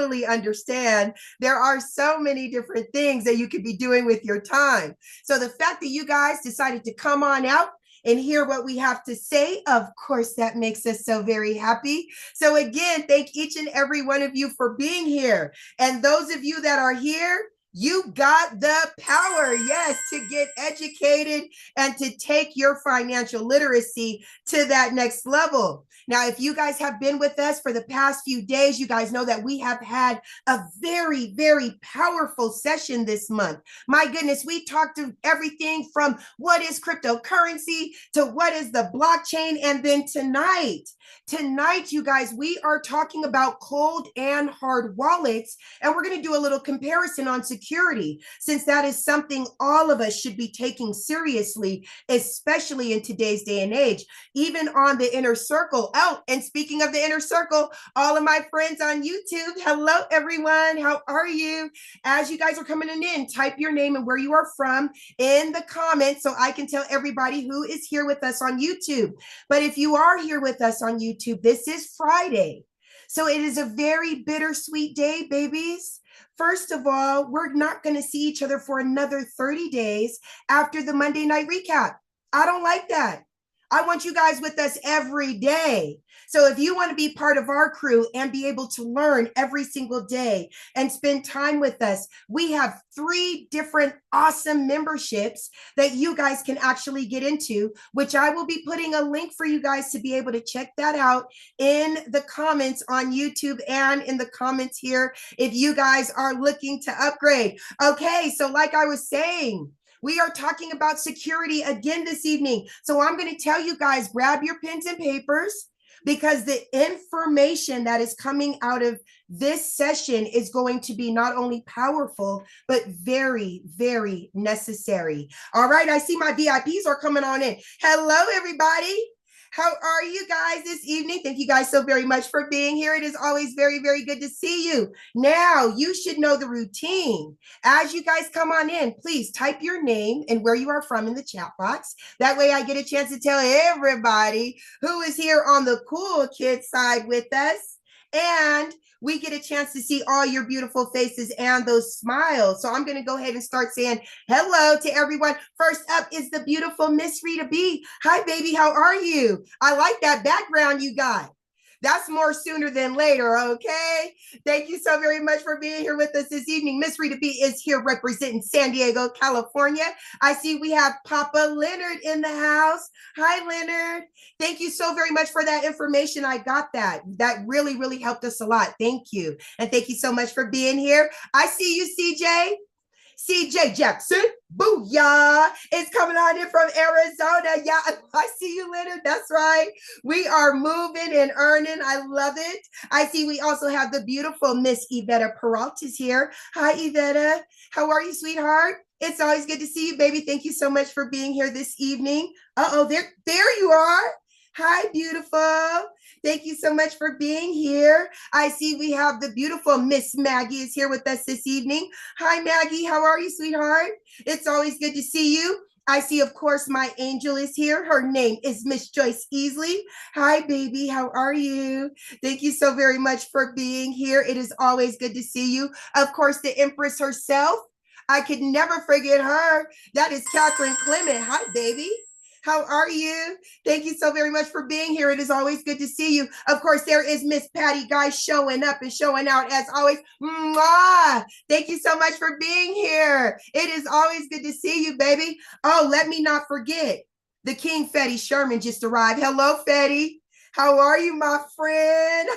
totally understand. There are so many different things that you could be doing with your time. So the fact that you guys decided to come on out and hear what we have to say, of course, that makes us so very happy. So again, thank each and every one of you for being here. And those of you that are here, you got the power, yes, to get educated and to take your financial literacy to that next level. Now, if you guys have been with us for the past few days, you guys know that we have had a very, very powerful session this month. My goodness, we talked to everything from what is cryptocurrency to what is the blockchain. And then tonight, you guys, we are talking about cold and hard wallets. And we're going to do a little comparison on security, since that is something all of us should be taking seriously, especially in today's day and age, even on the inner circle. Oh, and speaking of the inner circle, all of my friends on YouTube, hello, everyone. How are you? As you guys are coming in, type your name and where you are from in the comments so I can tell everybody who is here with us on YouTube. But if you are here with us on YouTube, this is Friday. So it is a very bittersweet day, babies. First of all, we're not going to see each other for another 30 days after the Monday night recap. I don't like that. I want you guys with us every day. So if you want to be part of our crew and be able to learn every single day and spend time with us, we have 3 different awesome memberships that you guys can actually get into, which I will be putting a link for you guys to be able to check that out in the comments on YouTube and in the comments here if you guys are looking to upgrade. Okay, so like I was saying, we are talking about security again this evening. So I'm going to tell you guys, grab your pens and papers, because the information that is coming out of this session is going to be not only powerful, but very, very necessary. All right, I see my VIPs are coming on in. Hello, everybody. How are you guys this evening? Thank you guys so very much for being here. It is always very, very good to see you. Now, you should know the routine. As you guys come on in, please type your name and where you are from in the chat box. That way I get a chance to tell everybody who is here on the cool kid side with us. And we get a chance to see all your beautiful faces and those smiles. So I'm going to go ahead and start saying hello to everyone. First up is the beautiful Miss Rita B. Hi, baby. How are you? I like that background you got. That's more sooner than later, okay? Thank you so very much for being here with us this evening. Miss Rita B is here representing San Diego, California. I see we have Papa Leonard in the house. Hi, Leonard. Thank you so very much for that information. I got that. That really, really helped us a lot. Thank you. And thank you so much for being here. I see you, CJ. CJ Jackson, booyah, is coming on in from Arizona. Yeah, I see you, Leonard. That's right. We are moving and earning. I love it. I see we also have the beautiful Miss Iveta Peralta's here. Hi, Iveta. How are you, sweetheart? It's always good to see you, baby. Thank you so much for being here this evening. Uh-oh, there you are. Hi, beautiful. Thank you so much for being here. I see we have the beautiful Miss Maggie is here with us this evening. Hi, Maggie. How are you, sweetheart? It's always good to see you. I see, of course, my angel is here. Her name is Miss Joyce Easley. Hi, baby. How are you? Thank you so very much for being here. It is always good to see you. Of course, the Empress herself. I could never forget her. That is Catherine Clement. Hi, baby. How are you? Thank you so very much for being here. It is always good to see you. Of course, there is Miss Patty Guy showing up and showing out as always. Mwah! Thank you so much for being here. It is always good to see you, baby. Oh, let me not forget. The King Fetty Sherman just arrived. Hello, Fetty. How are you, my friend?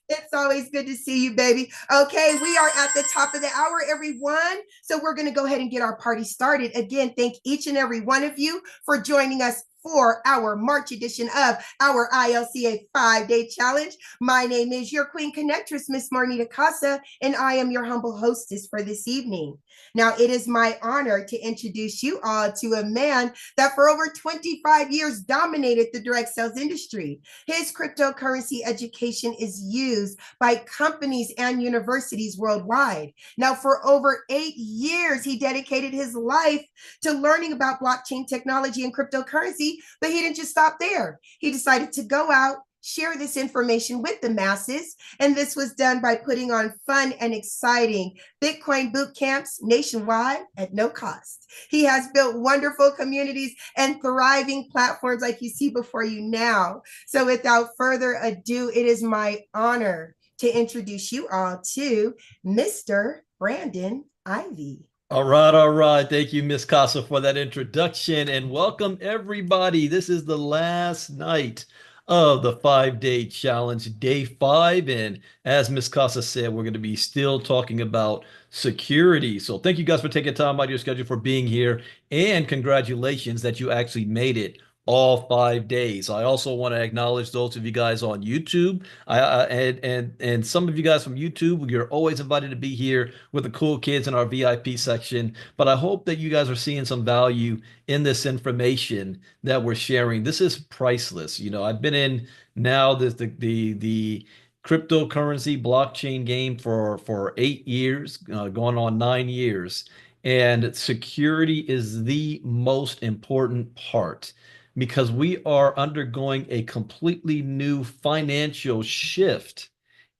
It's always good to see you, baby. Okay, we are at the top of the hour, everyone. So we're going to go ahead and get our party started. Again, thank each and every one of you for joining us for our March edition of our ILCA 5-day challenge. My name is your Queen Connectress, Miss Marnita Casa, and I am your humble hostess for this evening. Now, it is my honor to introduce you all to a man that for over 25 years dominated the direct sales industry. His cryptocurrency education is used by companies and universities worldwide. Now, for over 8 years, he dedicated his life to learning about blockchain technology and cryptocurrency, but he didn't just stop there. He decided to go out share this information with the masses. And this was done by putting on fun and exciting Bitcoin boot camps nationwide at no cost. He has built wonderful communities and thriving platforms like you see before you now. So without further ado, it is my honor to introduce you all to Mr. Brandon Ivey. All right, all right. Thank you, Miss Casa, for that introduction, and welcome everybody. This is the last night of the 5-day challenge, day 5, and as Miss Casa said, we're going to be still talking about security. So thank you guys for taking time out of your schedule for being here, and congratulations that you actually made it all 5 days. I also want to acknowledge those of you guys on YouTube. And some of you guys from YouTube, you're always invited to be here with the cool kids in our VIP section. But I hope that you guys are seeing some value in this information that we're sharing. This is priceless. You know, I've been in now the cryptocurrency blockchain game for 8 years, going on 9 years. And security is the most important part because we are undergoing a completely new financial shift.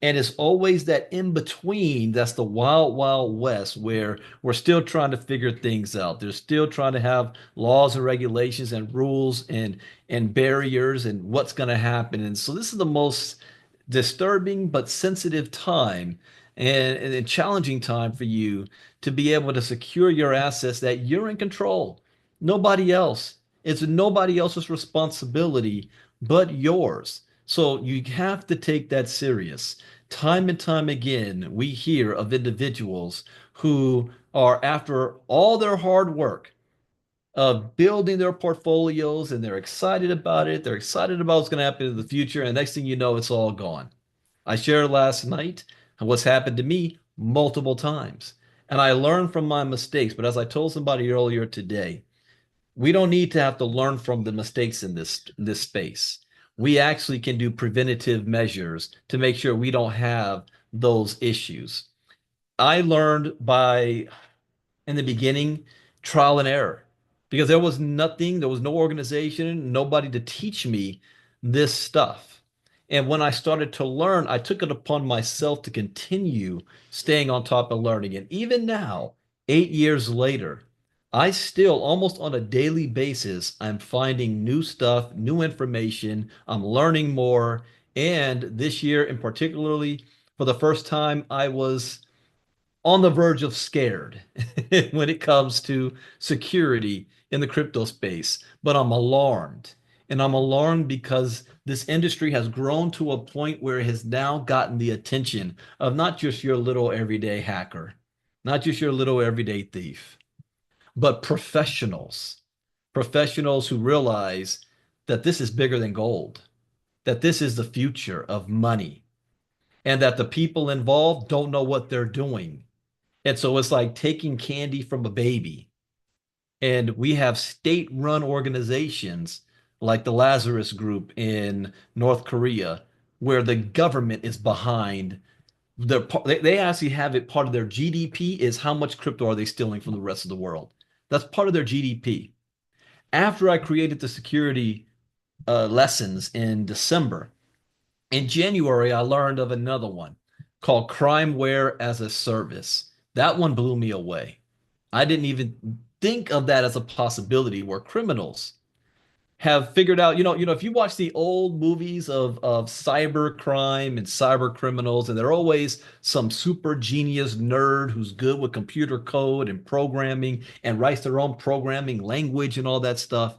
And it's always that in between that's the wild, wild west where we're still trying to figure things out. They're still trying to have laws and regulations and rules and barriers and what's going to happen. And so this is the most disturbing but sensitive time and a challenging time for you to be able to secure your assets that you're in control. Nobody else. It's nobody else's responsibility but yours. So you have to take that serious. Time and time again, we hear of individuals who are, after all their hard work of building their portfolios, and they're excited about it. They're excited about what's going to happen in the future. And next thing you know, it's all gone. I shared last night what's happened to me multiple times. And I learned from my mistakes. But as I told somebody earlier today, we don't need to have to learn from the mistakes in this space. We actually can do preventative measures to make sure we don't have those issues. I learned by, in the beginning, trial and error, because there was nothing, there was no organization, nobody to teach me this stuff. And when I started to learn, I took it upon myself to continue staying on top of learning. And even now, 8 years later, I still, almost on a daily basis, I'm finding new stuff, new information. I'm learning more. And this year, in particularly, for the first time, I was on the verge of scared when it comes to security in the crypto space. But I'm alarmed. And I'm alarmed because this industry has grown to a point where it has now gotten the attention of not just your little everyday hacker, not just your little everyday thief, but professionals, professionals who realize that this is bigger than gold, that this is the future of money, and that the people involved don't know what they're doing. And so it's like taking candy from a baby. And we have state-run organizations like the Lazarus Group in North Korea, where the government is behind they actually have it, part of their GDP is how much crypto are they stealing from the rest of the world. That's part of their GDP. After I created the security lessons in December, in January, I learned of another one called Crimeware as a Service. That one blew me away. I didn't even think of that as a possibility where criminals have figured out, if you watch the old movies of cyber crime and cyber criminals, and they're always some super genius nerd who's good with computer code and programming and writes their own programming language and all that stuff.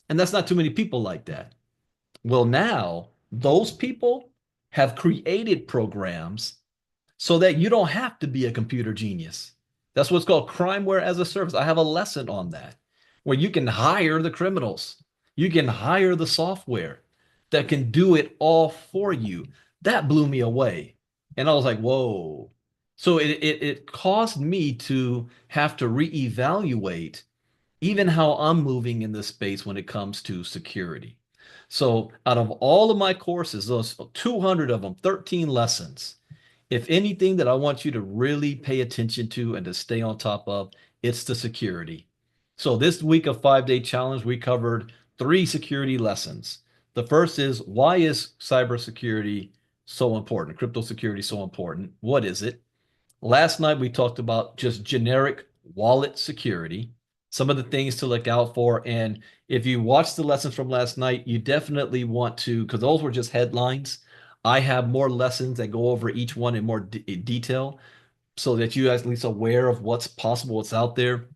And that's not too many people like that. Well, now those people have created programs so that you don't have to be a computer genius. That's what's called crimeware as a service. I have a lesson on that where you can hire the criminals. You can hire the software that can do it all for you. That blew me away. And I was like, whoa. So it caused me to have to reevaluate even how I'm moving in this space when it comes to security. So out of all of my courses, those 200 of them, 13 lessons, if anything that I want you to really pay attention to and to stay on top of, it's the security. So this week of 5-day challenge, we covered 3 security lessons. The first is, why is cybersecurity so important? Crypto security so important? What is it? Last night we talked about just generic wallet security, some of the things to look out for. And if you watched the lessons from last night, you definitely want to, because those were just headlines. I have more lessons that go over each one in more detail so that you guys at least aware of what's possible, what's out there.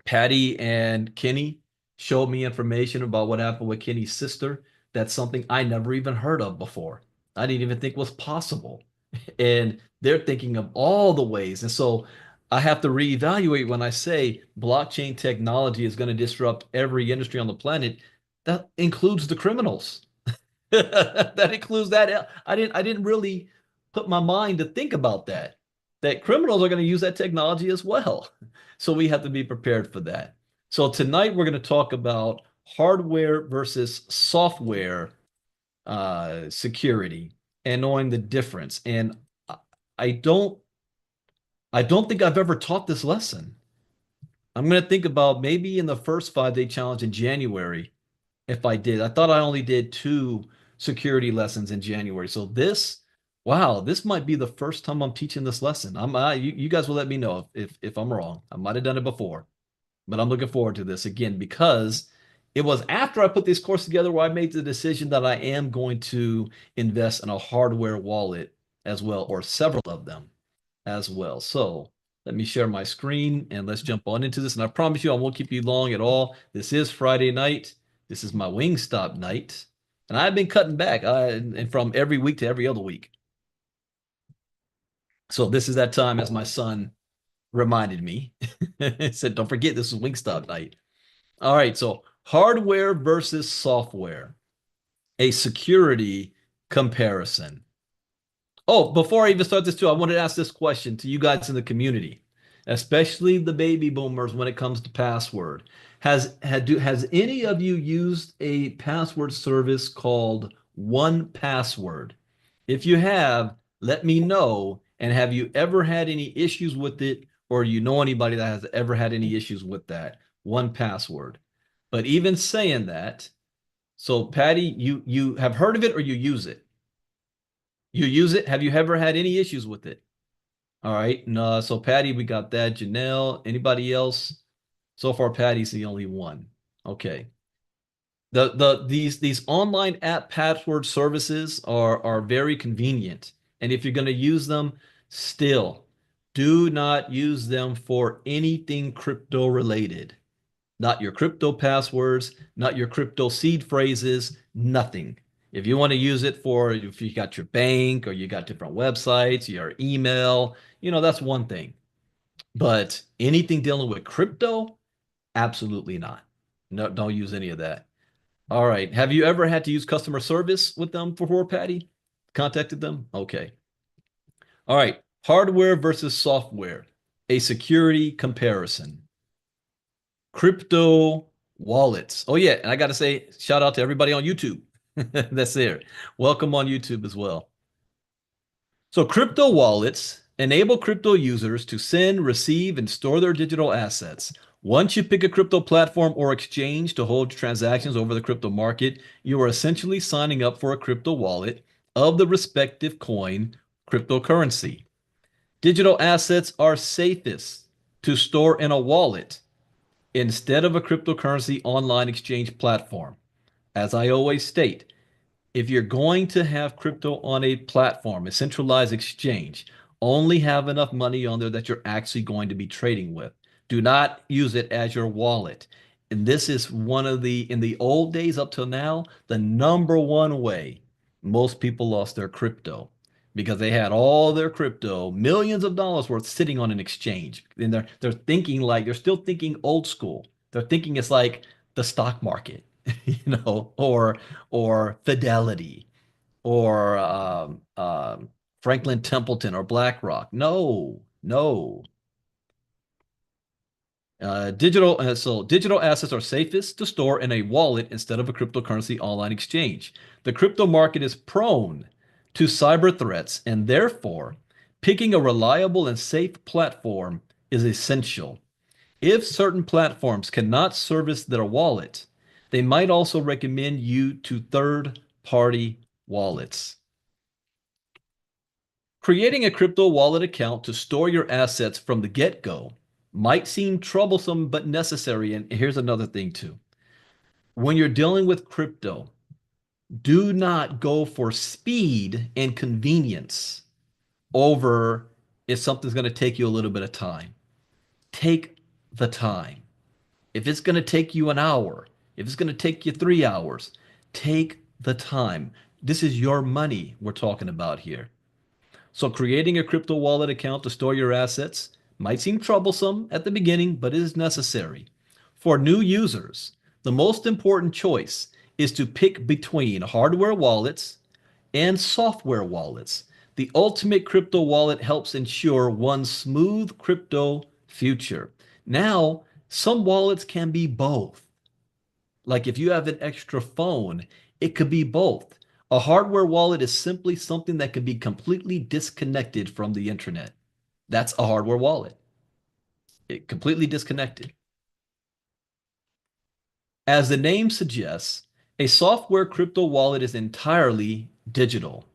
Patty and Kenny showed me information about what happened with Kenny's sister. That's something I never even heard of before. I didn't even think was possible. And they're thinking of all the ways. And so I have to reevaluate when I say blockchain technology is going to disrupt every industry on the planet. That includes the criminals. That includes that. I didn't really put my mind to think about that. That criminals are going to use that technology as well. So we have to be prepared for that. So tonight we're going to talk about hardware versus software security and knowing the difference. And I don't I don't think I've ever taught this lesson. I'm going to think about maybe in the first 5 day challenge in January if I did. I thought I only did 2 security lessons in January. So wow, this might be the first time I'm teaching this lesson. You guys will let me know if I'm wrong. I might have done it before, but I'm looking forward to this again because it was after I put this course together where I made the decision that I am going to invest in a hardware wallet as well, or several of them as well. So let me share my screen and let's jump on into this. And I promise you, I won't keep you long at all. This is Friday night. This is my Wingstop night. And I've been cutting back and from every week to every other week. So this is that time, as my son reminded me. He said, don't forget, this is Wingstop night. All right, so hardware versus software, a security comparison. Oh, before I even start this too, I wanted to ask this question to you guys in the community, especially the baby boomers when it comes to password. Has any of you used a password service called 1Password? If you have, let me know. And have you ever had any issues with it, or do you know anybody that has ever had any issues with that 1Password? But even saying that, so Patty, you have heard of it or you use it? You use it? Have you ever had any issues with it? All right. No, so Patty, we got that. Janelle, anybody else? So far, Patty's the only one. Okay. These online app password services are very convenient. And if you're going to use them, still do not use them for anything crypto related. Not your crypto passwords, not your crypto seed phrases, nothing. If you want to use it for, if you got your bank or you got different websites, your email, that's one thing. But anything dealing with crypto, absolutely not. No, don't use any of that. All right. Have you ever had to use customer service with them before, Patty? Contacted them? Okay. All right. Hardware versus software, a security comparison. Crypto wallets. Oh, yeah. And I got to say, shout out to everybody on YouTube that's there. Welcome on YouTube as well. So, crypto wallets enable crypto users to send, receive, and store their digital assets. Once you pick a crypto platform or exchange to hold transactions over the crypto market, you are essentially signing up for a crypto wallet of the respective coin cryptocurrency. Digital assets are safest to store in a wallet instead of a cryptocurrency online exchange platform. As I always state, if you're going to have crypto on a platform, a centralized exchange, only have enough money on there that you're actually going to be trading with. Do not use it as your wallet. And this is in the old days up till now, the number one way most people lost their crypto because they had all their crypto, millions of dollars worth sitting on an exchange. And they're thinking like they're still thinking old school. They're thinking it's like the stock market, or Fidelity or Franklin Templeton or BlackRock. No, no. Digital assets are safest to store in a wallet instead of a cryptocurrency online exchange. The crypto market is prone to cyber threats, and therefore, picking a reliable and safe platform is essential. If certain platforms cannot service their wallet, They might also recommend you to third-party wallets. Creating a crypto wallet account to store your assets from the get-go might seem troublesome but necessary. And here's another thing too. When you're dealing with crypto, do not go for speed and convenience over if something's going to take you a little bit of time. Take the time. If it's going to take you an hour, if it's going to take you 3 hours, take the time. This is your money we're talking about here. So creating a crypto wallet account to store your assets might seem troublesome at the beginning, but it is necessary. For new users, the most important choice is to pick between hardware wallets and software wallets. The ultimate crypto wallet helps ensure one smooth crypto future. Now, some wallets can be both. Like if you have an extra phone, it could be both. A hardware wallet is simply something that can be completely disconnected from the internet. That's a hardware wallet. It completely disconnected. As the name suggests, a software crypto wallet is entirely digital.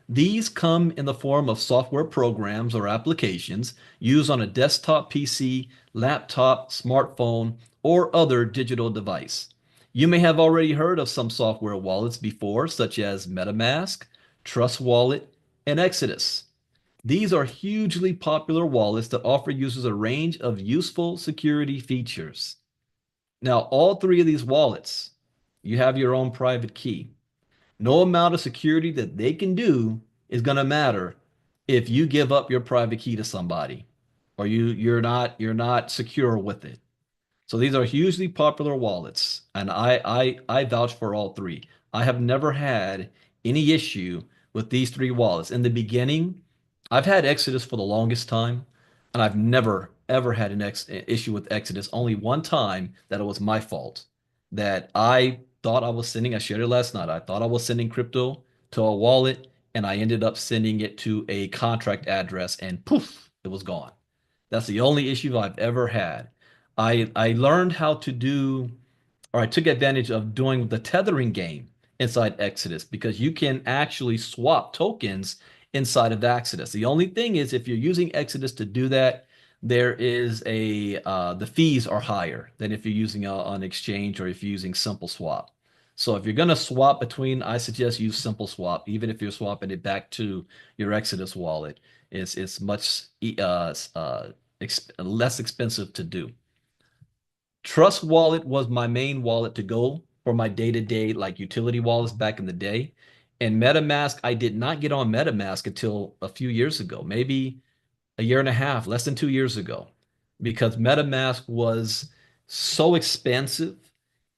These come in the form of software programs or applications used on a desktop PC, laptop, smartphone, or other digital device. You may have already heard of some software wallets before, such as MetaMask, Trust Wallet, and Exodus. These are hugely popular wallets that offer users a range of useful security features. Now, all three of these wallets, you have your own private key. No amount of security that they can do is going to matter if you give up your private key to somebody or you're not secure with it. So these are hugely popular wallets, and I vouch for all three. I have never had any issue with these three wallets. In the beginning, I've had Exodus for the longest time, and I've never ever had an issue with Exodus. Only one time that it was my fault. That I thought I was sending, I shared it last night. I thought I was sending crypto to a wallet, and I ended up sending it to a contract address, and poof, it was gone. That's the only issue I've ever had. I learned how to do, or I took advantage of doing the tethering game inside Exodus because you can actually swap tokens inside of Exodus. The only thing is if you're using Exodus to do that, there is the fees are higher than if you're using an exchange or if you're using Simple Swap. So if you're going to swap between, I suggest use Simple Swap, even if you're swapping it back to your Exodus wallet. It's much less expensive to do. Trust Wallet was my main wallet to go for my day-to-day like utility wallets back in the day. And MetaMask, I did not get on MetaMask until a few years ago, maybe a year and a half, less than 2 years ago, because MetaMask was so expensive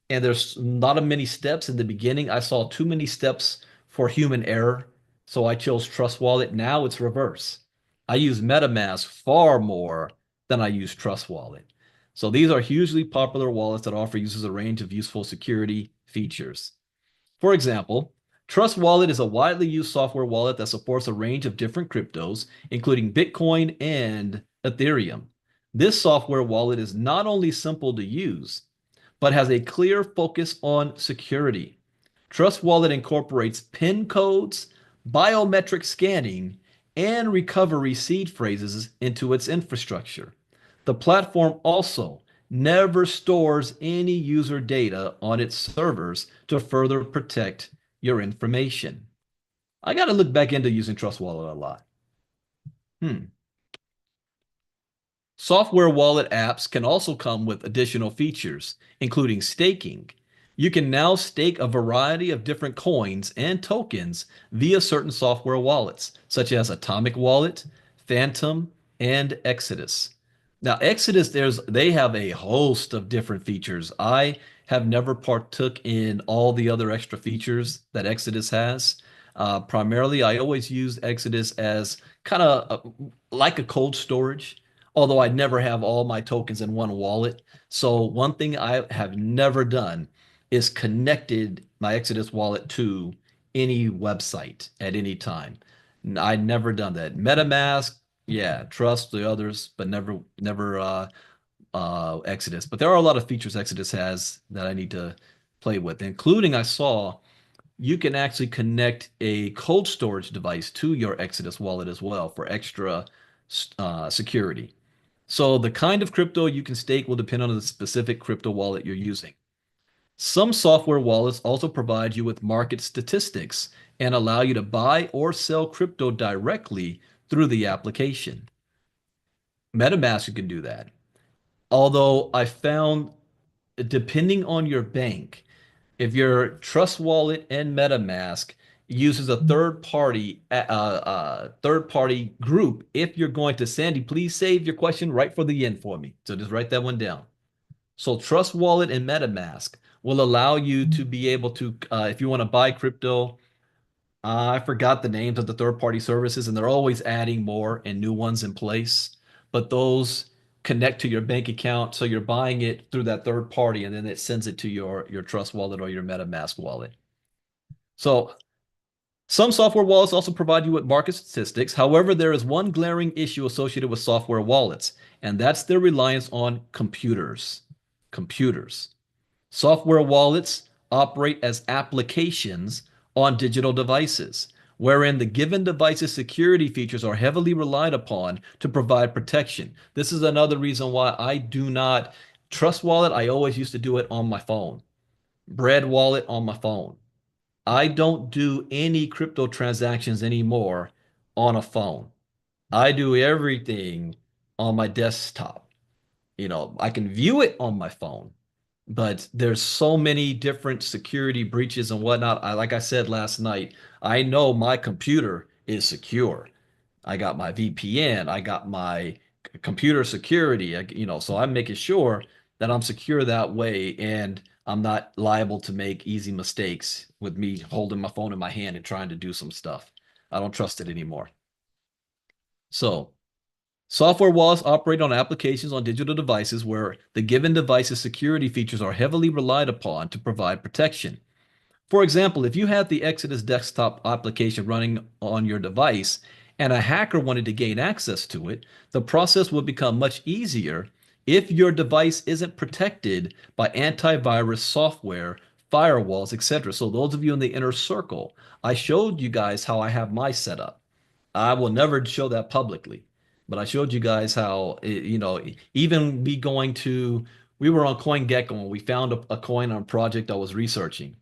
and there's not a many steps in the beginning. I saw too many steps for human error, so I chose Trust Wallet. Now it's reverse. I use MetaMask far more than I use Trust Wallet. So these are hugely popular wallets that offer users a range of useful security features. For example, Trust Wallet is a widely used software wallet that supports a range of different cryptos, including Bitcoin and Ethereum. This software wallet is not only simple to use, but has a clear focus on security. Trust Wallet incorporates PIN codes, biometric scanning, and recovery seed phrases into its infrastructure. The platform also never stores any user data on its servers to further protect your information. I got to look back into using Trust Wallet a lot. Software wallet apps can also come with additional features, including staking. You can now stake a variety of different coins and tokens via certain software wallets, such as Atomic Wallet, Phantom, and Exodus. Now, Exodus, they have a host of different features. I have never partook in all the other extra features that Exodus has. Primarily, I always use Exodus as kind of like a cold storage, although I never have all my tokens in one wallet. So one thing I have never done is connected my Exodus wallet to any website at any time. I never done that. MetaMask, yeah, trust the others, but never Exodus. But there are a lot of features Exodus has that I need to play with, including I saw you can actually connect a cold storage device to your Exodus wallet as well for extra security. So the kind of crypto you can stake will depend on the specific crypto wallet you're using. Some software wallets also provide you with market statistics and allow you to buy or sell crypto directly through the application. MetaMask, you can do that. Although I found, depending on your bank, if your Trust Wallet and MetaMask uses a third party group, if you're going to, Sandy, please save your question right for the end for me. So just write that one down. So Trust Wallet and MetaMask will allow you to be able to, if you want to buy crypto, I forgot the names of the third-party services, and they're always adding more and new ones in place. But those connect to your bank account, so you're buying it through that third party, and then it sends it to your Trust Wallet or your MetaMask wallet. So some software wallets also provide you with market statistics. However, there is one glaring issue associated with software wallets, and that's their reliance on computers. Computers. Software wallets operate as applications on digital devices, wherein the given device's security features are heavily relied upon to provide protection. This is another reason why I do not Trust Wallet. I always used to do it on my phone. Bread Wallet on my phone. I don't do any crypto transactions anymore on a phone. I do everything on my desktop. I can view it on my phone, but there's so many different security breaches and whatnot. Like I said last night, I know my computer is secure. I got my VPN, I got my computer security, so I'm making sure that I'm secure that way and I'm not liable to make easy mistakes with me holding my phone in my hand and trying to do some stuff. I don't trust it anymore. So, software wallets operate on applications on digital devices where the given device's security features are heavily relied upon to provide protection. For example, if you had the Exodus desktop application running on your device and a hacker wanted to gain access to it, the process would become much easier if your device isn't protected by antivirus software, firewalls, etc. So those of you in the inner circle, I showed you guys how I have my setup. I will never show that publicly, but I showed you guys how, even me we were on CoinGecko and we found a coin on a project I was researching.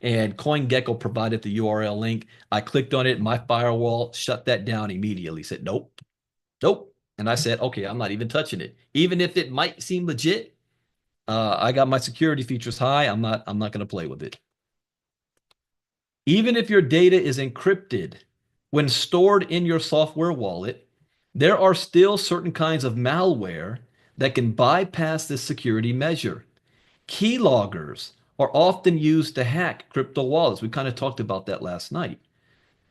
And CoinGecko provided the URL link. I clicked on it. My firewall shut that down immediately. Said, nope, nope. And I said, okay, I'm not even touching it. Even if it might seem legit, I got my security features high. I'm not going to play with it. Even if your data is encrypted when stored in your software wallet, there are still certain kinds of malware that can bypass this security measure. Keyloggers are often used to hack crypto wallets. We kind of talked about that last night,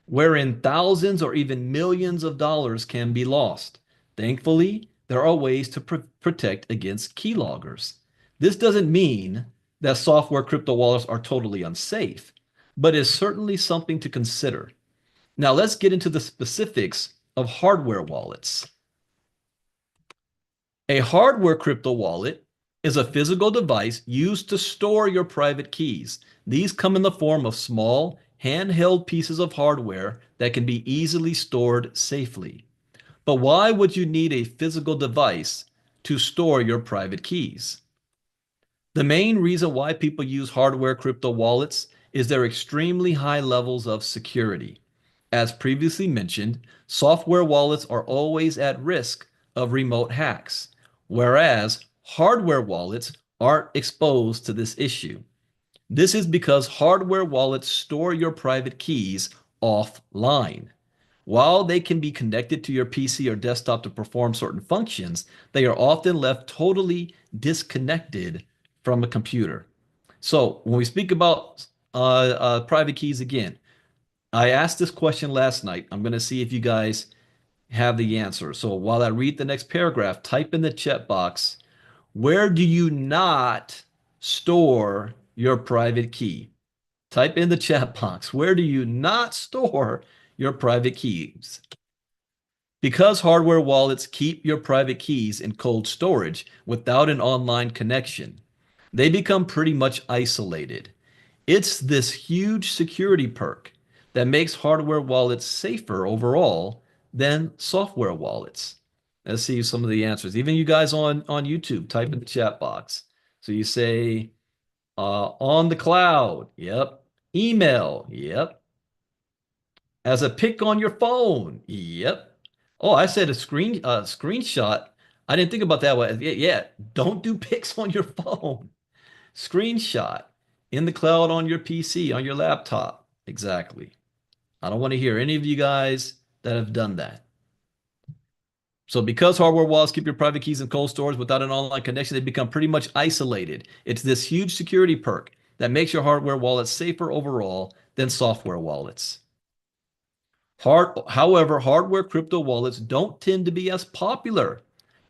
wherein thousands or even millions of dollars can be lost. Thankfully, there are ways to protect against keyloggers. This doesn't mean that software crypto wallets are totally unsafe, but is certainly something to consider. Now, let's get into the specifics of hardware wallets. A hardware crypto wallet is a physical device used to store your private keys. These come in the form of small, handheld pieces of hardware that can be easily stored safely. But why would you need a physical device to store your private keys? The main reason why people use hardware crypto wallets is their extremely high levels of security. As previously mentioned, software wallets are always at risk of remote hacks, whereas hardware wallets aren't exposed to this issue. This is because hardware wallets store your private keys offline. While they can be connected to your PC or desktop to perform certain functions, they are often left totally disconnected from a computer. So when we speak about private keys again, I asked this question last night. I'm going to see if you guys have the answer. So while I read the next paragraph, type in the chat box, where do you not store your private key? Type in the chat box, where do you not store your private keys? Because hardware wallets keep your private keys in cold storage without an online connection, they become pretty much isolated. It's this huge security perk that makes hardware wallets safer overall than software wallets. Let's see some of the answers. Even you guys on YouTube, type in the chat box. So you say on the cloud, yep. Email, yep. As a pic on your phone, yep. Oh, I said a screenshot. I didn't think about that one. Yeah, don't do pics on your phone. Screenshot in the cloud on your PC, on your laptop. Exactly. I don't want to hear any of you guys that have done that. So because hardware wallets keep your private keys in cold storage without an online connection, they become pretty much isolated. It's this huge security perk that makes your hardware wallet safer overall than software wallets. However, hardware crypto wallets don't tend to be as popular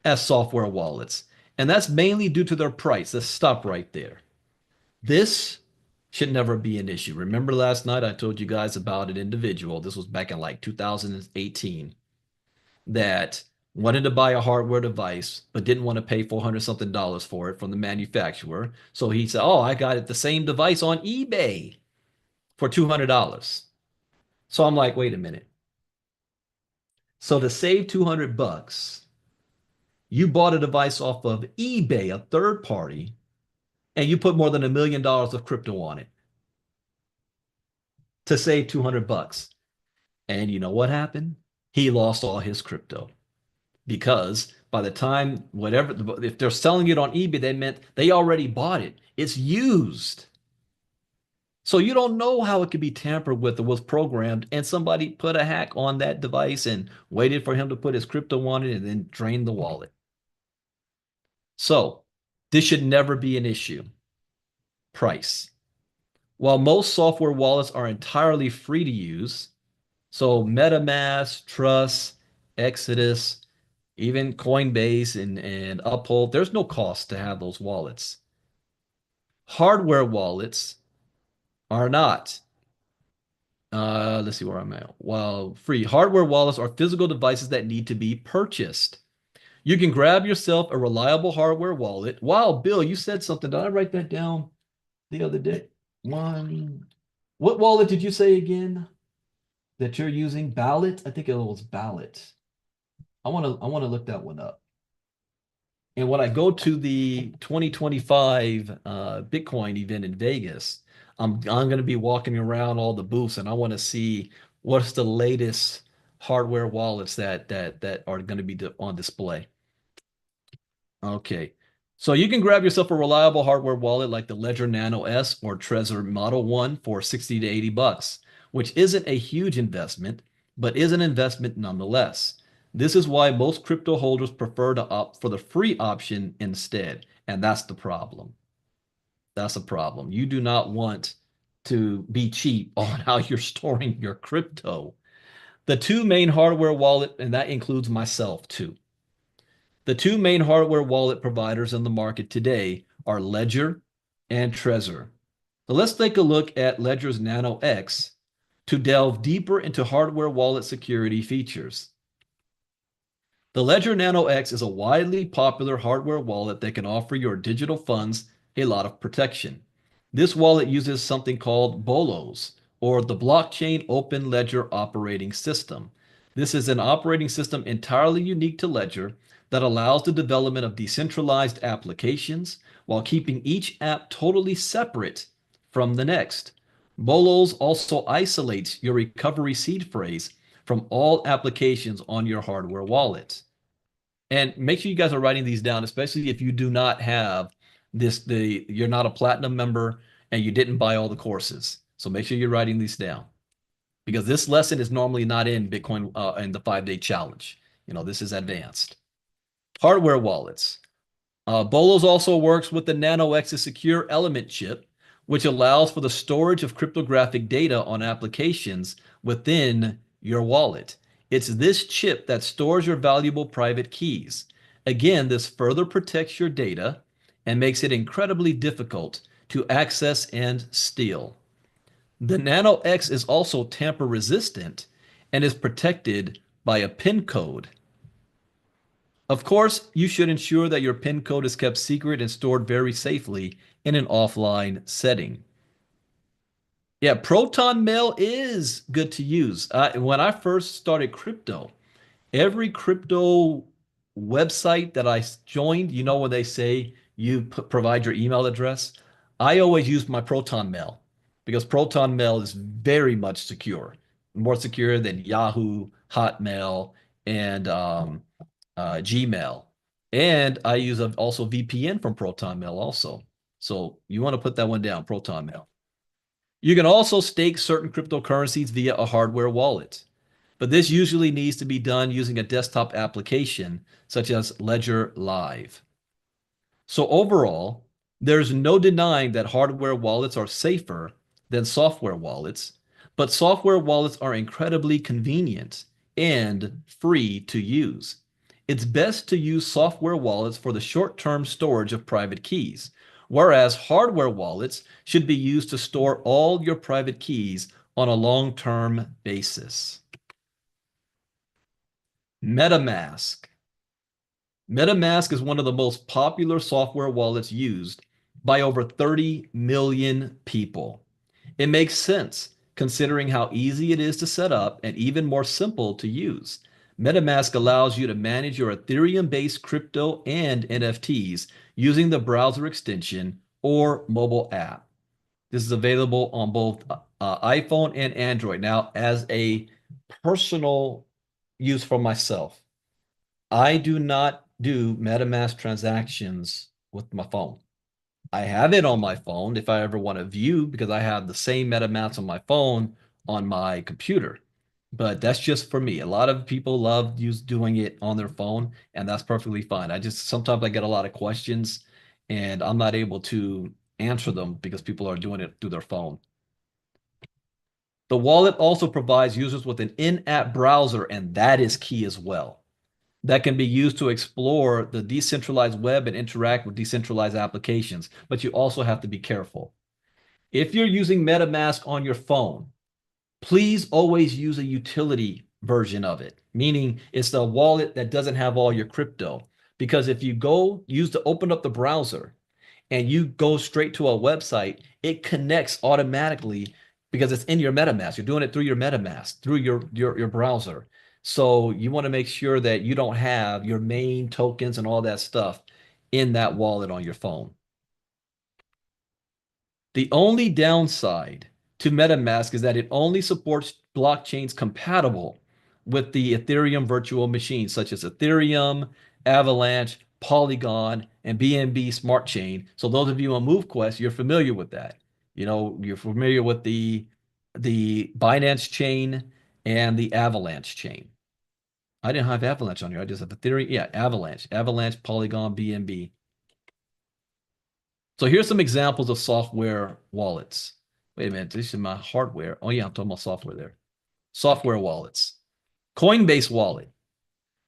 as software wallets, and that's mainly due to their price. Let's stop right there. This should never be an issue. Remember last night I told you guys about an individual, this was back in like 2018, that wanted to buy a hardware device but didn't want to pay 400 something dollars for it from the manufacturer. So he said, "Oh, I got it the same device on eBay for $200." So I'm like, "Wait a minute. So to save 200 bucks, you bought a device off of eBay, a third party, and you put more than $1 million of crypto on it to save 200 bucks." And you know what happened? He lost all his crypto because by the time whatever, if they're selling it on eBay, they meant they already bought it. It's used. So you don't know how it could be tampered with or was programmed, and somebody put a hack on that device and waited for him to put his crypto on it and then drain the wallet. So this should never be an issue. Price. While most software wallets are entirely free to use, so MetaMask, Trust, Exodus, even Coinbase and Uphold, there's no cost to have those wallets. Hardware wallets are not. Let's see where I'm at. While free, hardware wallets are physical devices that need to be purchased. You can grab yourself a reliable hardware wallet. Wow, Bill, you said something. Did I write that down the other day? One. What wallet did you say again that you're using? Ballot? I think it was Ballot. I want to look that one up. And when I go to the 2025 Bitcoin event in Vegas, I'm going to be walking around all the booths, and I want to see what's the latest hardware wallets that are going to be on display. Okay. So you can grab yourself a reliable hardware wallet like the Ledger Nano S or Trezor Model 1 for 60 to 80 bucks, which isn't a huge investment, but is an investment nonetheless. This is why most crypto holders prefer to opt for the free option instead, and that's the problem. That's a problem. You do not want to be cheap on how you're storing your crypto. The two main hardware wallet, and that includes myself too. The two main hardware wallet providers in the market today are Ledger and Trezor. So let's take a look at Ledger's Nano X to delve deeper into hardware wallet security features. The Ledger Nano X is a widely popular hardware wallet that can offer your digital funds a lot of protection. This wallet uses something called BOLOS, or the Blockchain Open Ledger Operating System. This is an operating system entirely unique to Ledger that allows the development of decentralized applications while keeping each app totally separate from the next. BOLOS also isolates your recovery seed phrase from all applications on your hardware wallet. And make sure you guys are writing these down, especially if you do not have you're not a platinum member and you didn't buy all the courses. So make sure you're writing these down because this lesson is normally not in Bitcoin in the 5-day challenge. This is advanced. Hardware wallets. Bolos also works with the NanoX's secure element chip, which allows for the storage of cryptographic data on applications within your wallet. It's this chip that stores your valuable private keys. Again, this further protects your data and makes it incredibly difficult to access and steal. The Nano X is also tamper resistant and is protected by a PIN code. Of course, you should ensure that your PIN code is kept secret and stored very safely in an offline setting. Yeah, Proton Mail is good to use. When I first started crypto, every crypto website that I joined, you know, when they say you provide your email address, I always use my Proton Mail because Proton Mail is very much secure, more secure than Yahoo, Hotmail, and Gmail. And I use also VPN from Proton Mail also. So you want to put that one down, Proton Mail. You can also stake certain cryptocurrencies via a hardware wallet, but this usually needs to be done using a desktop application such as Ledger Live. So overall, there's no denying that hardware wallets are safer than software wallets, but software wallets are incredibly convenient and free to use. It's best to use software wallets for the short-term storage of private keys, whereas hardware wallets should be used to store all your private keys on a long-term basis. MetaMask. MetaMask is one of the most popular software wallets used by over 30 million people. It makes sense considering how easy it is to set up and even more simple to use. MetaMask allows you to manage your Ethereum-based crypto and NFTs using the browser extension or mobile app. This is available on both iPhone and Android. Now, as a personal use for myself, I do not do MetaMask transactions with my phone. I have it on my phone if I ever want to view because I have the same MetaMask on my phone on my computer. But that's just for me. A lot of people love doing it on their phone, and that's perfectly fine. I just sometimes I get a lot of questions and I'm not able to answer them because people are doing it through their phone. The wallet also provides users with an in-app browser, and that is key as well, that can be used to explore the decentralized web and interact with decentralized applications. But you also have to be careful. If you're using MetaMask on your phone, please always use a utility version of it, meaning it's the wallet that doesn't have all your crypto. Because if you go use to open up the browser and you go straight to a website, it connects automatically because it's in your MetaMask. You're doing it through your MetaMask, through your browser. So you want to make sure that you don't have your main tokens and all that stuff in that wallet on your phone. The only downside to MetaMask is that it only supports blockchains compatible with the Ethereum virtual machines, such as Ethereum, Avalanche, Polygon, and BNB Smart Chain. So those of you on MoveQuest, you're familiar with that. You know, you're familiar with the Binance chain and the Avalanche chain. I didn't have Avalanche on here. I just have Ethereum. Yeah, Avalanche, Polygon, BNB. So here's some examples of software wallets. Wait a minute, this is my hardware. Oh yeah, I'm talking about software there. Software wallets. Coinbase wallet.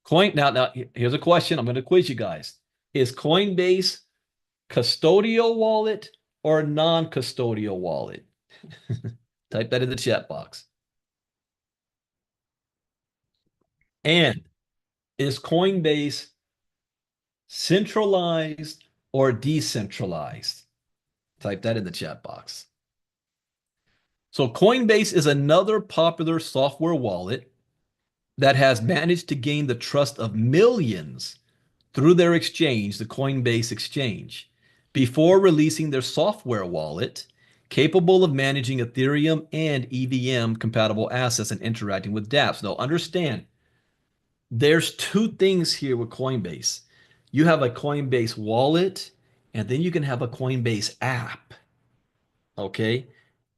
Now here's a question. I'm going to quiz you guys. Is Coinbase custodial wallet or non-custodial wallet? Type that in the chat box. And is Coinbase centralized or decentralized? Type that in the chat box. So Coinbase is another popular software wallet that has managed to gain the trust of millions through their exchange, the Coinbase exchange, before releasing their software wallet capable of managing Ethereum and EVM compatible assets and interacting with dApps. Now, understand, there's two things here with Coinbase. You have a Coinbase wallet, and then you can have a Coinbase app. Okay,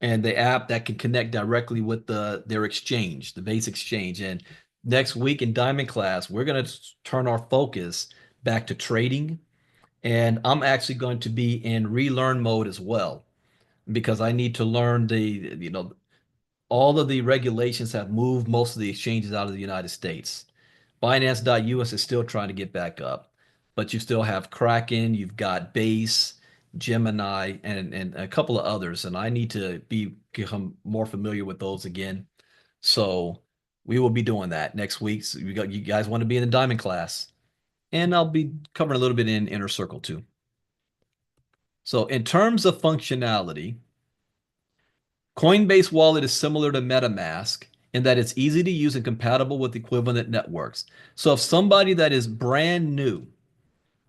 and the app that can connect directly with their exchange, the base exchange. And next week in Diamond class, we're going to turn our focus back to trading, and I'm actually going to be in relearn mode as well because I need to learn all of the regulations have moved most of the exchanges out of the United States. Binance.us is still trying to get back up, but you still have Kraken, you've got Base, Gemini, and a couple of others, and I need to become more familiar with those again. So we will be doing that next week. So you guys want to be in the Diamond class, and I'll be covering a little bit in Inner Circle too. So in terms of functionality, Coinbase Wallet is similar to MetaMask in that it's easy to use and compatible with equivalent networks. So if somebody that is brand new,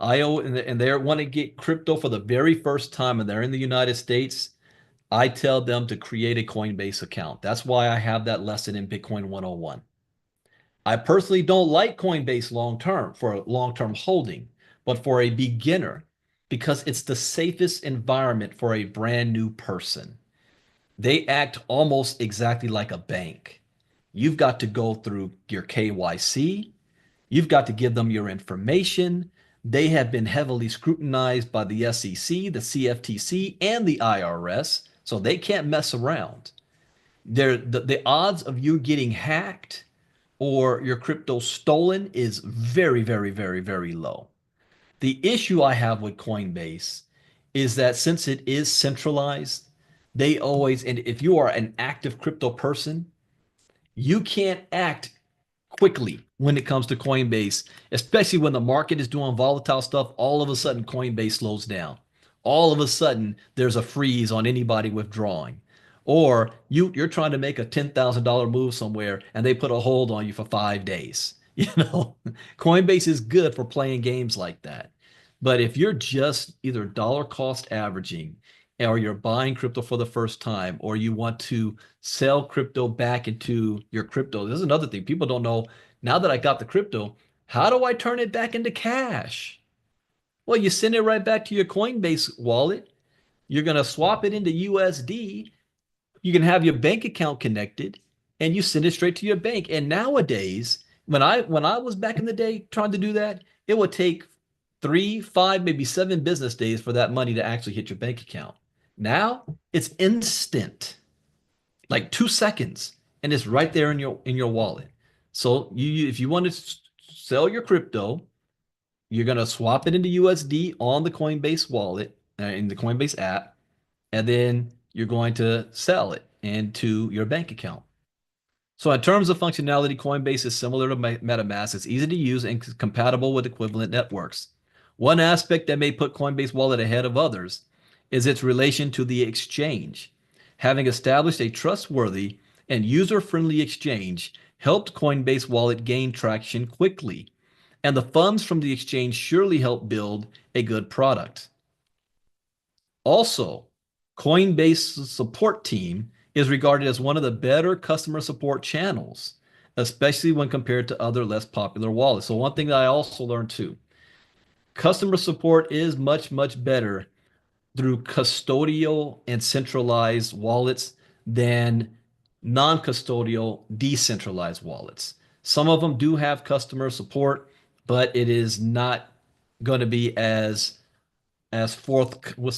and they want to get crypto for the very first time and they're in the United States, I tell them to create a Coinbase account. That's why I have that lesson in Bitcoin 101. I personally don't like Coinbase long term for long term holding, but for a beginner, because it's the safest environment for a brand new person. They act almost exactly like a bank. You've got to go through your KYC. You've got to give them your information. They have been heavily scrutinized by the SEC, the CFTC, and the IRS, so they can't mess around. The odds of you getting hacked or your crypto stolen is very, very, very, very low. The issue I have with Coinbase is that since it is centralized, they always, and if you are an active crypto person, you can't act quickly when it comes to Coinbase, especially when the market is doing volatile stuff. All of a sudden, Coinbase slows down. All of a sudden, there's a freeze on anybody withdrawing. Or you're trying to make a $10,000 move somewhere and they put a hold on you for 5 days. Coinbase is good for playing games like that. But if you're just either dollar cost averaging or you're buying crypto for the first time, or you want to sell crypto back into your crypto. This is another thing. People don't know. Now that I got the crypto, how do I turn it back into cash? Well, you send it right back to your Coinbase wallet. You're going to swap it into USD. You can have your bank account connected and you send it straight to your bank. And nowadays, when I was back in the day trying to do that, it would take 3, 5, maybe 7 business days for that money to actually hit your bank account. Now it's instant, like 2 seconds, and it's right there in your wallet. So if you want to sell your crypto, you're gonna swap it into USD on the Coinbase wallet, in the Coinbase app, and then you're going to sell it into your bank account. So in terms of functionality, Coinbase is similar to MetaMask. It's easy to use and compatible with equivalent networks. One aspect that may put Coinbase Wallet ahead of others is its relation to the exchange. Having established a trustworthy and user-friendly exchange helped Coinbase Wallet gain traction quickly, and the funds from the exchange surely helped build a good product. Also, Coinbase's support team is regarded as one of the better customer support channels, especially when compared to other less popular wallets. So one thing that I also learned too, customer support is much, much better through custodial and centralized wallets than non-custodial decentralized wallets. Some of them do have customer support, but it is not going to be what's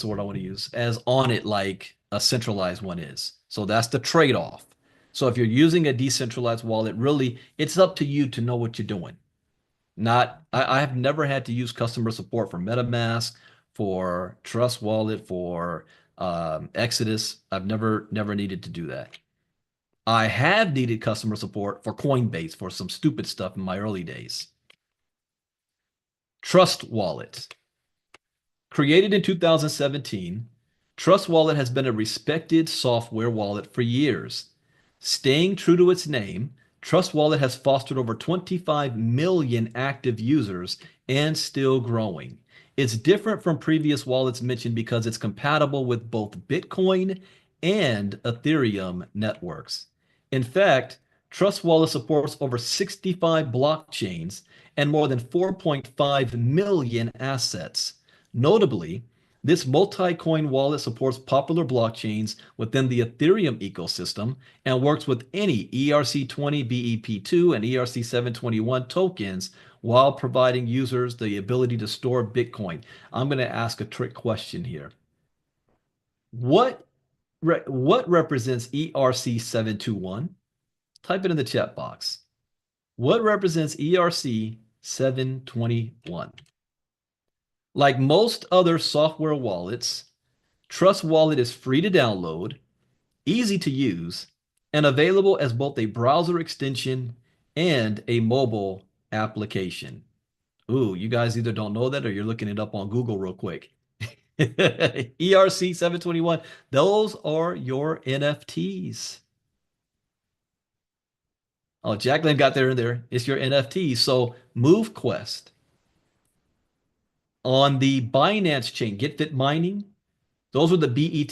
the word I want to use, as on it like a centralized one is. So that's the trade-off. So if you're using a decentralized wallet, really, it's up to you to know what you're doing. I have never had to use customer support for MetaMask, for Trust Wallet, for Exodus. I've never needed to do that. I have needed customer support for Coinbase for some stupid stuff in my early days. Trust Wallet. Created in 2017, Trust Wallet has been a respected software wallet for years. Staying true to its name, Trust Wallet has fostered over 25 million active users and still growing. It's different from previous wallets mentioned because it's compatible with both Bitcoin and Ethereum networks. In fact, Trust Wallet supports over 65 blockchains and more than 4.5 million assets. Notably, this multi-coin wallet supports popular blockchains within the Ethereum ecosystem and works with any ERC20, BEP2, and ERC721 tokens while providing users the ability to store Bitcoin. I'm going to ask a trick question here. What represents ERC721? Type it in the chat box. What represents ERC721? Like most other software wallets, Trust Wallet is free to download, easy to use, and available as both a browser extension and a mobile application. Ooh, you guys either don't know that or you're looking it up on Google real quick. ERC 721, those are your NFTs. Oh, Jacqueline got there in there. It's your NFTs. So MoveQuest on the Binance chain, GetFit Mining, those are the BEP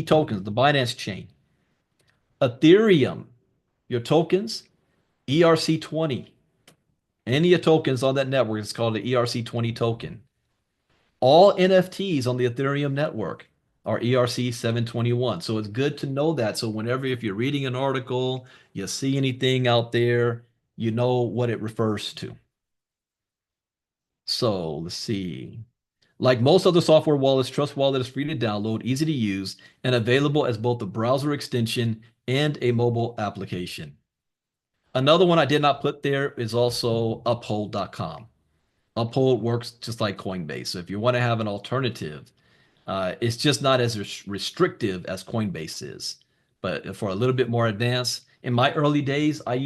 tokens, the Binance chain. Ethereum, your tokens, ERC20. Any tokens on that network is called the ERC20 token. All NFTs on the Ethereum network are ERC 721. So it's good to know that. So whenever, if you're reading an article, you see anything out there, you know what it refers to. So let's see. Like most other software wallets, Trust Wallet is free to download, easy to use, and available as both a browser extension and a mobile application. Another one I did not put there is also uphold.com. Uphold works just like Coinbase. So if you want to have an alternative, it's just not as restrictive as Coinbase is, but for a little bit more advanced. In my early days, I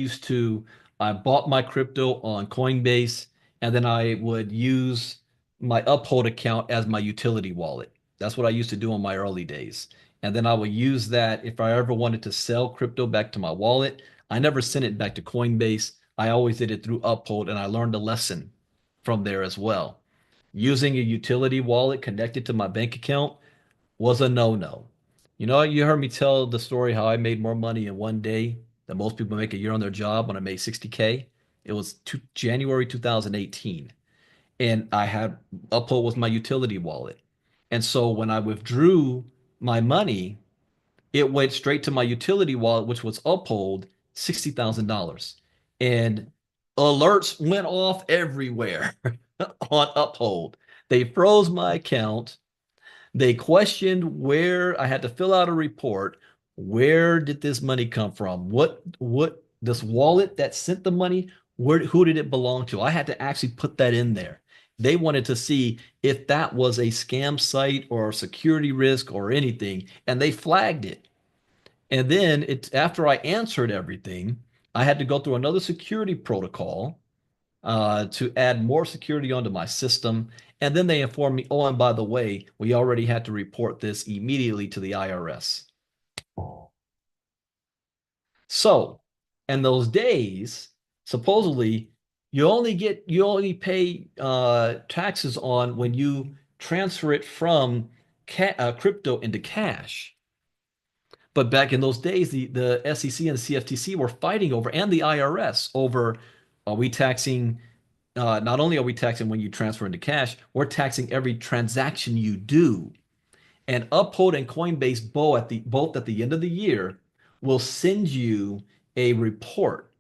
bought my crypto on Coinbase, and then I would use my Uphold account as my utility wallet. That's what I used to do in my early days. And then I would use that if I ever wanted to sell crypto back to my wallet. I never sent it back to Coinbase. I always did it through Uphold, and I learned a lesson from there as well. Using a utility wallet connected to my bank account was a no-no. You know, you heard me tell the story how I made more money in one day than most people make a year on their job when I made 60K. It was January 2018. And I had Uphold was my utility wallet. And so when I withdrew my money, it went straight to my utility wallet, which was Uphold, $60,000. And alerts went off everywhere on Uphold. They froze my account. They questioned where I had to fill out a report. Where did this money come from? What this wallet that sent the money, who did it belong to? I had to actually put that in there. They wanted to see if that was a scam site or a security risk or anything, and they flagged it. And then after I answered everything, I had to go through another security protocol to add more security onto my system. And then they informed me, oh, and by the way, we already had to report this immediately to the IRS. So, in those days, supposedly, you only pay taxes on when you transfer it from crypto into cash. But back in those days, the SEC and the CFTC were fighting over, and the IRS over, are we taxing, not only are we taxing when you transfer into cash, we're taxing every transaction you do. And Uphold and Coinbase both at the end of the year will send you a report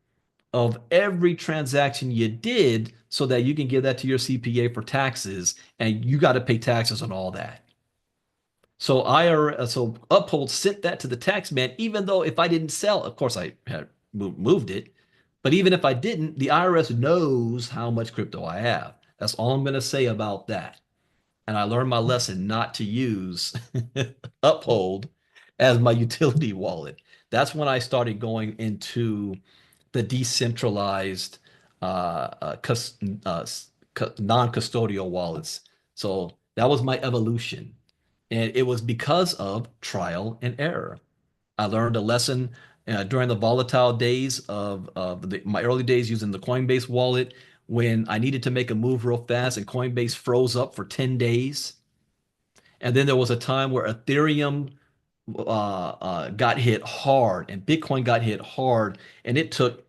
of every transaction you did so that you can give that to your CPA for taxes, and you got to pay taxes on all that. So Uphold sent that to the tax man, even though if I didn't sell, of course I had moved it, but even if I didn't, the IRS knows how much crypto I have. That's all I'm going to say about that. And I learned my lesson not to use Uphold as my utility wallet. That's when I started going into the decentralized non-custodial wallets. So that was my evolution. And it was because of trial and error. I learned a lesson during the volatile days of my early days using the Coinbase wallet when I needed to make a move real fast and Coinbase froze up for 10 days. And then there was a time where Ethereum got hit hard and Bitcoin got hit hard. And it took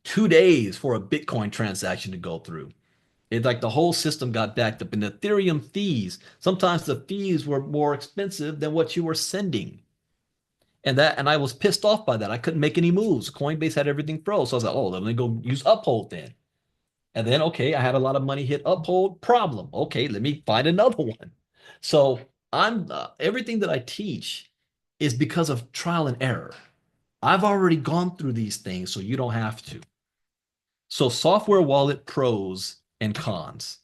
2 days for a Bitcoin transaction to go through. It like the whole system got backed up. And the Ethereum fees, sometimes the fees were more expensive than what you were sending. And I was pissed off by that. I couldn't make any moves. Coinbase had everything froze. So I was like, oh, let me go use Uphold then. And then, okay, I had a lot of money hit Uphold, problem. Okay, let me find another one. So I'm everything that I teach is because of trial and error. I've already gone through these things, so you don't have to. So software wallet pros and cons.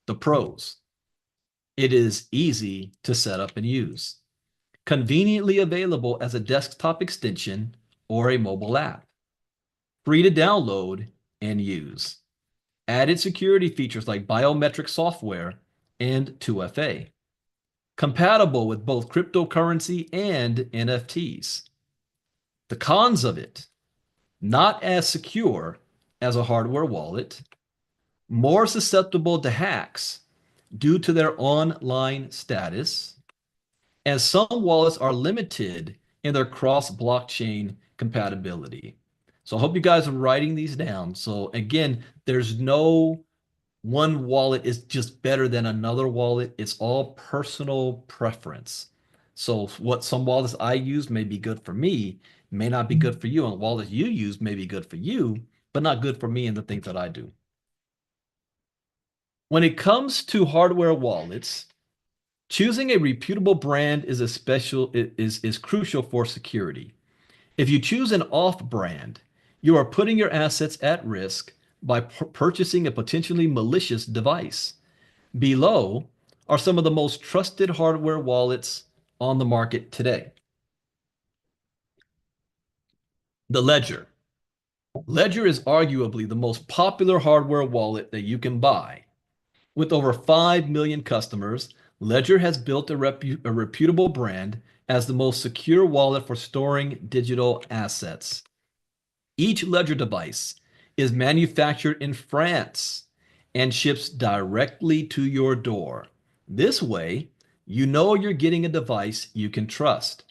The pros. It is easy to set up and use. Conveniently available as a desktop extension or a mobile app. Free to download and use. Added security features like biometric software and 2FA. Compatible with both cryptocurrency and NFTs. The cons of it, not as secure as a hardware wallet, more susceptible to hacks due to their online status, and some wallets are limited in their cross-blockchain compatibility. So I hope you guys are writing these down. So again, there's no one wallet is just better than another wallet. It's all personal preference. So what some wallets I use may be good for me, may not be good for you, and wallets you use may be good for you, but not good for me and the things that I do. When it comes to hardware wallets, choosing a reputable brand is crucial for security. If you choose an off-brand, you are putting your assets at risk by purchasing a potentially malicious device. Below are some of the most trusted hardware wallets on the market today. The Ledger. Ledger is arguably the most popular hardware wallet that you can buy. With over 5 million customers, Ledger has built a reputable brand as the most secure wallet for storing digital assets. Each Ledger device is manufactured in France and ships directly to your door. This way, you know you're getting a device you can trust.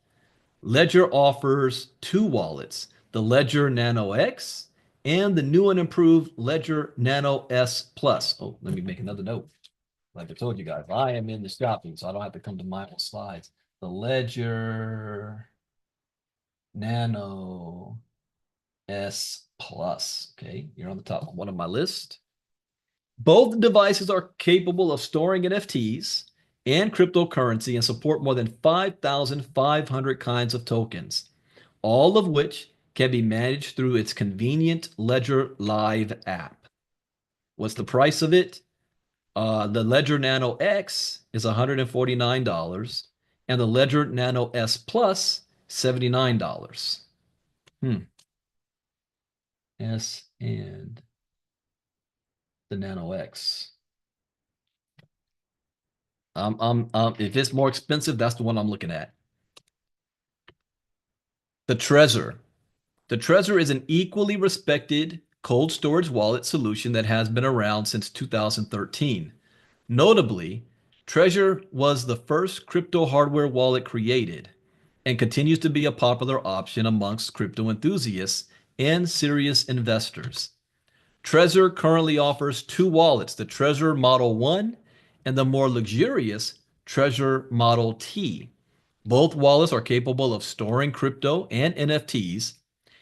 Ledger offers two wallets, the Ledger Nano X and the new and improved Ledger Nano S Plus. Oh, let me make another note. Like I told you guys, I am in the shopping, so I don't have to come to my own slides. The Ledger Nano S Plus. Okay, you're on the top one of my list. Both devices are capable of storing NFTs and cryptocurrency and support more than 5,500 kinds of tokens, all of which can be managed through its convenient Ledger Live app. What's the price of it? The Ledger Nano X is $149 and the Ledger Nano S Plus, $79. S and the Nano X. If it's more expensive, that's the one I'm looking at. The Trezor. The Trezor is an equally respected cold storage wallet solution that has been around since 2013. Notably, Trezor was the first crypto hardware wallet created and continues to be a popular option amongst crypto enthusiasts and serious investors. Trezor currently offers two wallets, the Trezor Model 1 and the more luxurious Trezor Model T. Both wallets are capable of storing crypto and NFTs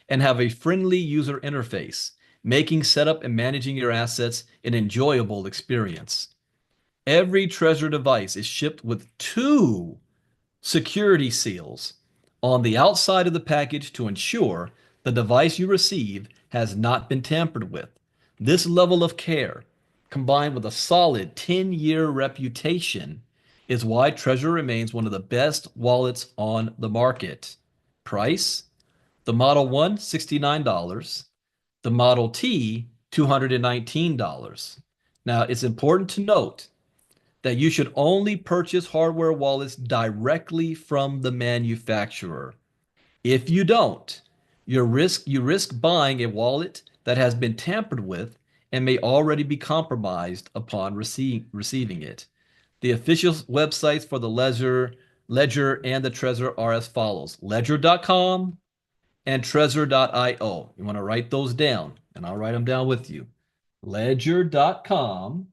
and have a friendly user interface, making setup and managing your assets an enjoyable experience. Every Trezor device is shipped with two security seals on the outside of the package to ensure the device you receive has not been tampered with. This level of care, combined with a solid 10-year reputation, is why Trezor remains one of the best wallets on the market. Price? The Model 1, $69. The Model T, $219. Now, it's important to note that you should only purchase hardware wallets directly from the manufacturer. If you don't, you risk buying a wallet that has been tampered with and may already be compromised upon receiving it. The official websites for the Ledger and the Trezor are as follows: ledger.com and trezor.io. You want to write those down, and I'll write them down with you. Ledger.com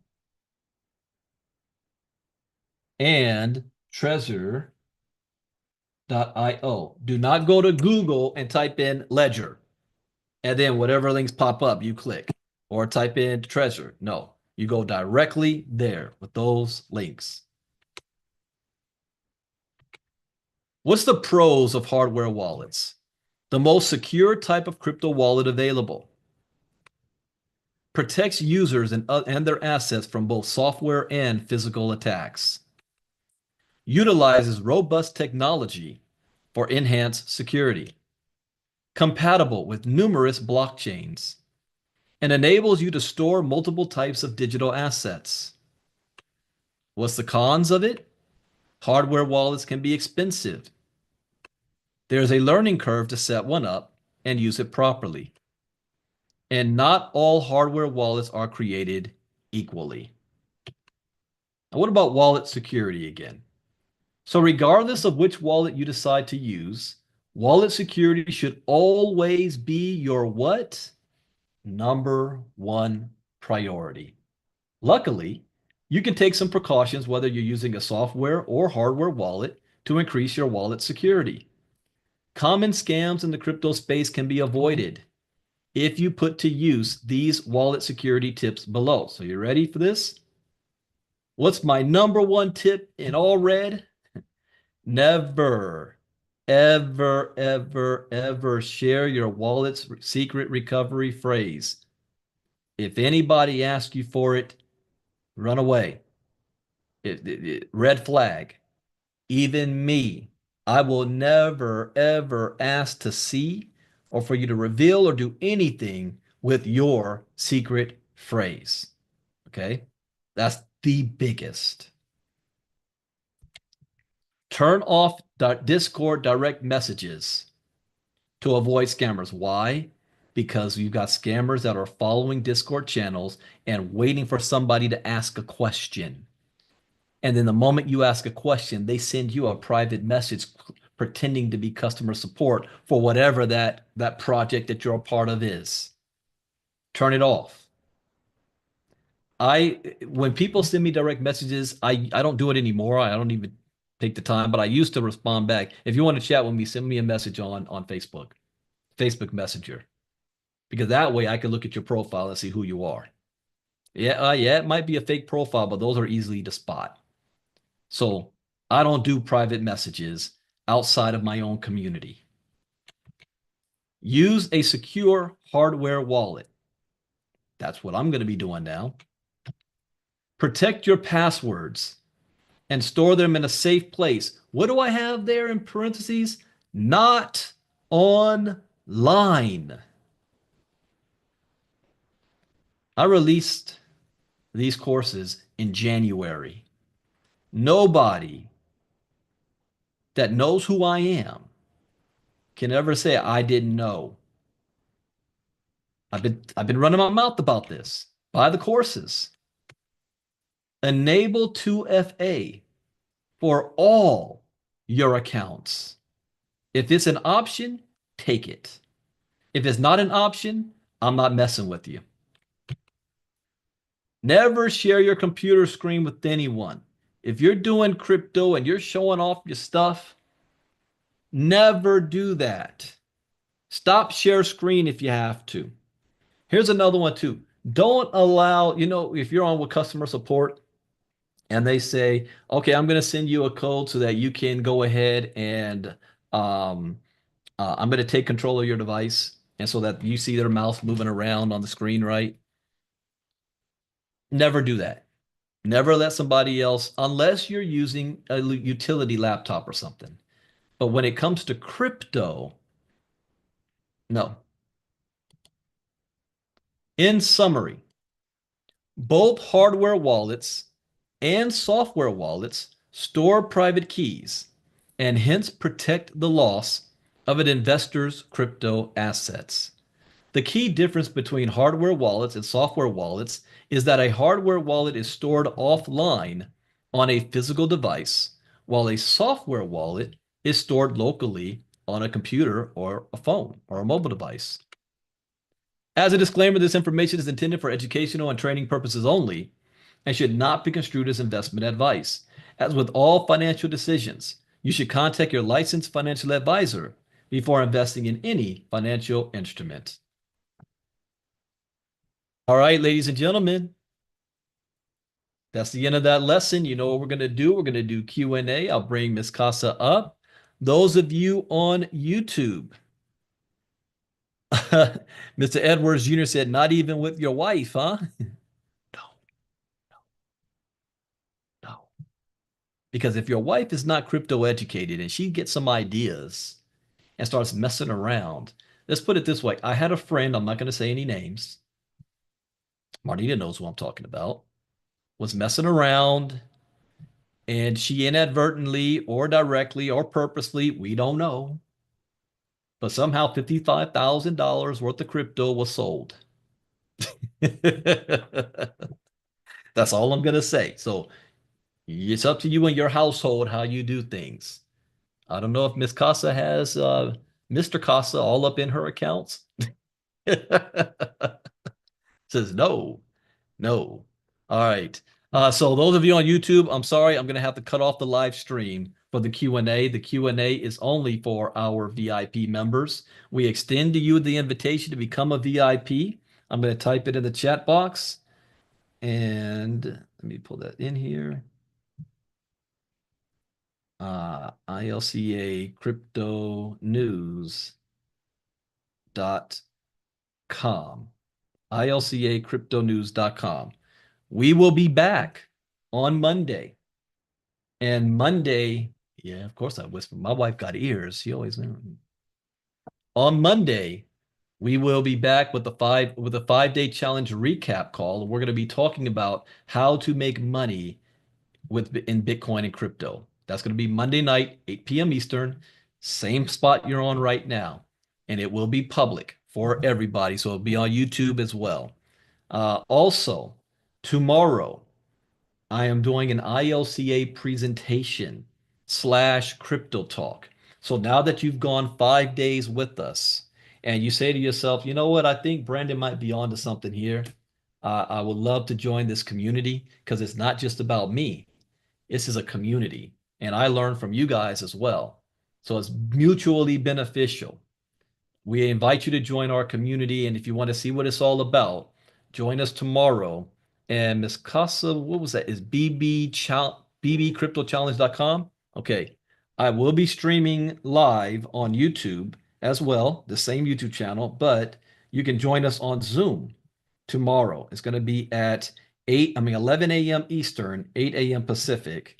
and Trezor.io. Do not go to Google and type in Ledger, and then whatever links pop up, you click, or type in Trezor. No, you go directly there with those links. What's the pros of hardware wallets? The most secure type of crypto wallet available. Protects users and their assets from both software and physical attacks. Utilizes robust technology for enhanced security. Compatible with numerous blockchains. and enables you to store multiple types of digital assets. What's the cons of it? Hardware wallets can be expensive. There's a learning curve to set one up and use it properly. And not all hardware wallets are created equally. Now, what about wallet security again? So regardless of which wallet you decide to use, wallet security should always be your what? Number one priority. Luckily, you can take some precautions whether you're using a software or hardware wallet to increase your wallet security. Common scams in the crypto space can be avoided if you put to use these wallet security tips below. So you ready for this? What's my number one tip in all red? Never, ever, ever, ever share your wallet's secret recovery phrase. If anybody asks you for it, run away. Red flag. Even me, I will never, ever ask to see or for you to reveal or do anything with your secret phrase. Okay? That's the biggest. Turn off Discord direct messages to avoid scammers. Why? Because you've got scammers that are following Discord channels and waiting for somebody to ask a question. And then the moment you ask a question, they send you a private message pretending to be customer support for whatever that project that you're a part of is. Turn it off. When people send me direct messages, I don't do it anymore. I don't even take the time, but I used to respond back. If you want to chat with me, send me a message on Facebook Messenger, because that way I can look at your profile and see who you are. Yeah, it might be a fake profile, but those are easily to spot. So I don't do private messages outside of my own community. Use a secure hardware wallet. That's what I'm going to be doing now. Protect your passwords and store them in a safe place. What do I have there in parentheses? Not online. I released these courses in January. Nobody that knows who I am can ever say I didn't know. I've been running my mouth about this. Buy the courses. Enable 2FA for all your accounts. If it's an option, take it. If it's not an option, I'm not messing with you. Never share your computer screen with anyone. If you're doing crypto and you're showing off your stuff, never do that. Stop share screen if you have to. Here's another one too. Don't allow, if you're on with customer support and they say, okay, I'm going to send you a code so that you can go ahead and I'm going to take control of your device. And so that you see their mouse moving around on the screen, right? Never do that. Never let somebody else, unless you're using a utility laptop or something. But when it comes to crypto, no. In summary, both hardware wallets and software wallets store private keys and hence protect the loss of an investor's crypto assets. The key difference between hardware wallets and software wallets is that a hardware wallet is stored offline on a physical device, while a software wallet is stored locally on a computer or a phone or a mobile device. As a disclaimer, this information is intended for educational and training purposes only and should not be construed as investment advice. As with all financial decisions, you should contact your licensed financial advisor before investing in any financial instrument. All right, ladies and gentlemen, that's the end of that lesson. You know what we're going to do? We're going to do Q&A. I'll bring Ms. Casa up. Those of you on YouTube, Mr. Edwards Jr. said, not even with your wife, huh? No, no. Because if your wife is not crypto educated and she gets some ideas and starts messing around, let's put it this way. I had a friend, I'm not going to say any names, Marnita knows who I'm talking about, was messing around and she inadvertently or directly or purposely, we don't know, but somehow $55,000 worth of crypto was sold. That's all I'm going to say. So it's up to you and your household how you do things. I don't know if Miss Casa has Mr. Casa all up in her accounts. Says no, no. All right. So those of you on YouTube, I'm sorry, I'm going to have to cut off the live stream for the Q&A. The Q&A is only for our VIP members. We extend to you the invitation to become a VIP. I'm going to type it in the chat box. And let me pull that in here. ILCA crypto news.com. ILCA We will be back on Monday. And Monday, yeah, of course I whisper. My wife got ears. She always knew. On Monday, we will be back with the 5-day challenge recap call. We're going to be talking about how to make money in Bitcoin and crypto. That's going to be Monday night, 8 p.m. Eastern, same spot you're on right now. And it will be public for everybody. So it'll be on YouTube as well. Also, tomorrow, I am doing an ILCA presentation / crypto talk. So now that you've gone 5 days with us and you say to yourself, you know what, I think Brandon might be onto something here. I would love to join this community because it's not just about me. This is a community, and I learn from you guys as well. So it's mutually beneficial. We invite you to join our community, and if you want to see what it's all about, join us tomorrow. And Miss Casa, what was that? Is bbcryptochallenge.com? Okay. I will be streaming live on YouTube as well, the same YouTube channel, but you can join us on Zoom tomorrow. It's going to be at 11 a.m. Eastern, 8 a.m. Pacific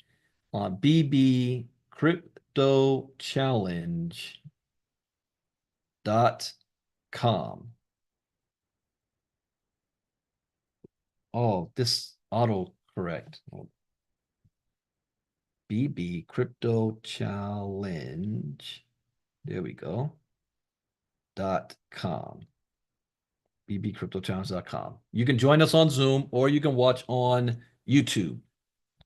on bbcryptochallenge.com. Oh, this auto correct. BB Crypto Challenge. There we go. .com. bbcryptochallenge.com. You can join us on Zoom or you can watch on YouTube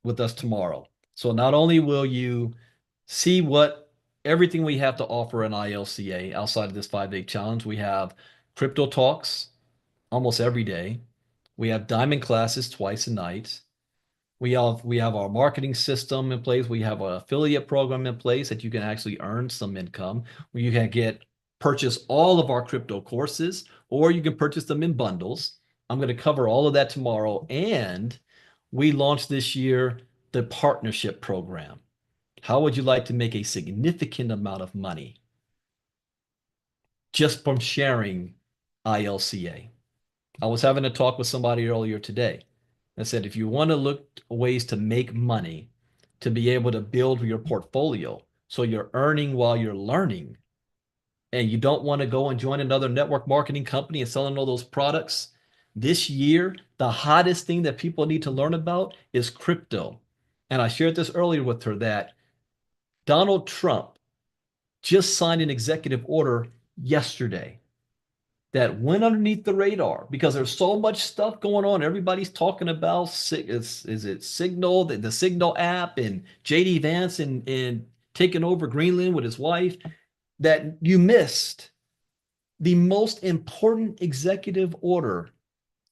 with us tomorrow. So not only will you see what everything we have to offer in ILCA outside of this 5-day challenge, we have crypto talks almost every day. We have diamond classes twice a night. We have our marketing system in place. We have an affiliate program in place that you can actually earn some income where you can purchase all of our crypto courses, or you can purchase them in bundles. I'm going to cover all of that tomorrow. And we launched this year the partnership program. How would you like to make a significant amount of money just from sharing ILCA? I was having a talk with somebody earlier today. I said, if you want to look ways to make money, to be able to build your portfolio, so you're earning while you're learning, and you don't want to go and join another network marketing company and selling all those products, this year, the hottest thing that people need to learn about is crypto. And I shared this earlier with her that Donald Trump just signed an executive order yesterday that went underneath the radar because there's so much stuff going on. Everybody's talking about is it Signal, the Signal app, and JD Vance and taking over Greenland with his wife, that you missed the most important executive order